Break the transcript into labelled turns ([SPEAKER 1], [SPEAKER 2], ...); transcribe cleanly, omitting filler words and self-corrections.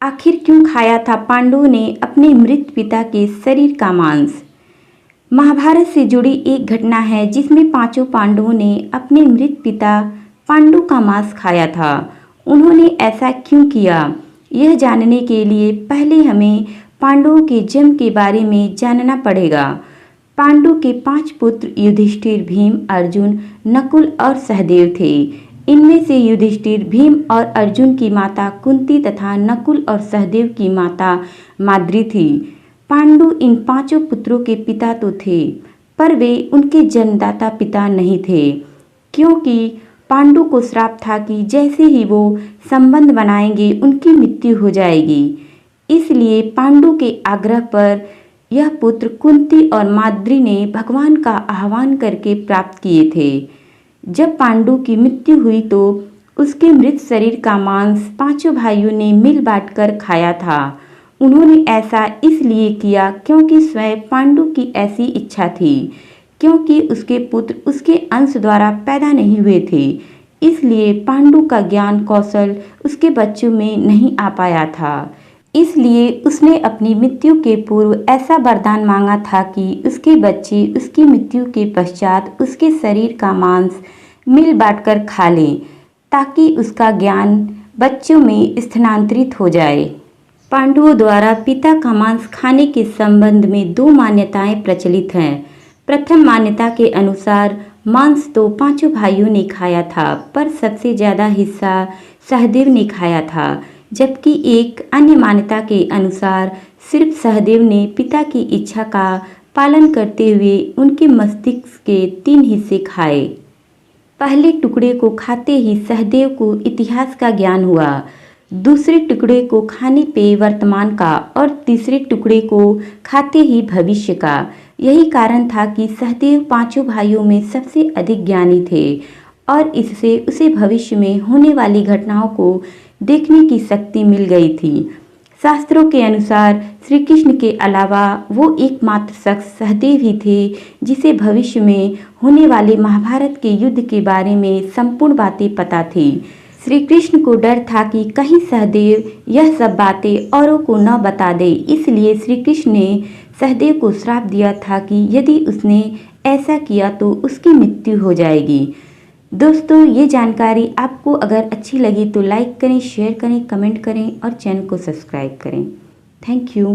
[SPEAKER 1] आखिर क्यों खाया था पांडवों ने अपने मृत पिता के शरीर का मांस। महाभारत से जुड़ी एक घटना है जिसमें पांचों पांडवों ने अपने मृत पिता पांडु का मांस खाया था। उन्होंने ऐसा क्यों किया, यह जानने के लिए पहले हमें पांडवों के जन्म के बारे में जानना पड़ेगा। पांडु के 5 पुत्र युधिष्ठिर, भीम, अर्जुन, नकुल और सहदेव थे। इनमें से युधिष्ठिर, भीम और अर्जुन की माता कुंती तथा नकुल और सहदेव की माता माद्री थी। पांडु इन 5 पुत्रों के पिता तो थे, पर वे उनके जन्मदाता पिता नहीं थे, क्योंकि पांडु को श्राप था कि जैसे ही वो संबंध बनाएंगे उनकी मृत्यु हो जाएगी। इसलिए पांडु के आग्रह पर यह पुत्र कुंती और माद्री ने भगवान का आह्वान करके प्राप्त किए थे। जब पांडु की मृत्यु हुई तो उसके मृत शरीर का मांस 5 भाइयों ने मिल बांटकर खाया था। उन्होंने ऐसा इसलिए किया क्योंकि स्वयं पांडु की ऐसी इच्छा थी, क्योंकि उसके पुत्र उसके अंश द्वारा पैदा नहीं हुए थे। इसलिए पांडु का ज्ञान कौशल उसके बच्चों में नहीं आ पाया था। इसलिए उसने अपनी मृत्यु के पूर्व ऐसा वरदान मांगा था कि उसके बच्चे उसकी मृत्यु के पश्चात उसके शरीर का मांस मिल बांटकर खा लें, ताकि उसका ज्ञान बच्चों में स्थानांतरित हो जाए। पांडवों द्वारा पिता का मांस खाने के संबंध में 2 मान्यताएं प्रचलित हैं। प्रथम मान्यता के अनुसार मांस तो 5 भाइयों ने खाया था, पर सबसे ज्यादा हिस्सा सहदेव ने खाया था। जबकि एक अन्य मान्यता के अनुसार सिर्फ सहदेव ने पिता की इच्छा का पालन करते हुए उनके मस्तिष्क के 3 हिस्से खाए। पहले टुकड़े को खाते ही सहदेव को इतिहास का ज्ञान हुआ, दूसरे टुकड़े को खाने पे वर्तमान का और तीसरे टुकड़े को खाते ही भविष्य का। यही कारण था कि सहदेव 5 भाइयों में सबसे अधिक ज्ञानी थे और इससे उसे भविष्य में होने वाली घटनाओं को देखने की शक्ति मिल गई थी। शास्त्रों के अनुसार श्री कृष्ण के अलावा वो एकमात्र शख्स सहदेव ही थे जिसे भविष्य में होने वाले महाभारत के युद्ध के बारे में संपूर्ण बातें पता थी। श्री कृष्ण को डर था कि कहीं सहदेव यह सब बातें औरों को न बता दे, इसलिए श्री कृष्ण ने सहदेव को श्राप दिया था कि यदि उसने ऐसा किया तो उसकी मृत्यु हो जाएगी। दोस्तों, ये जानकारी आपको अगर अच्छी लगी तो लाइक करें, शेयर करें, कमेंट करें और चैनल को सब्सक्राइब करें। Thank you.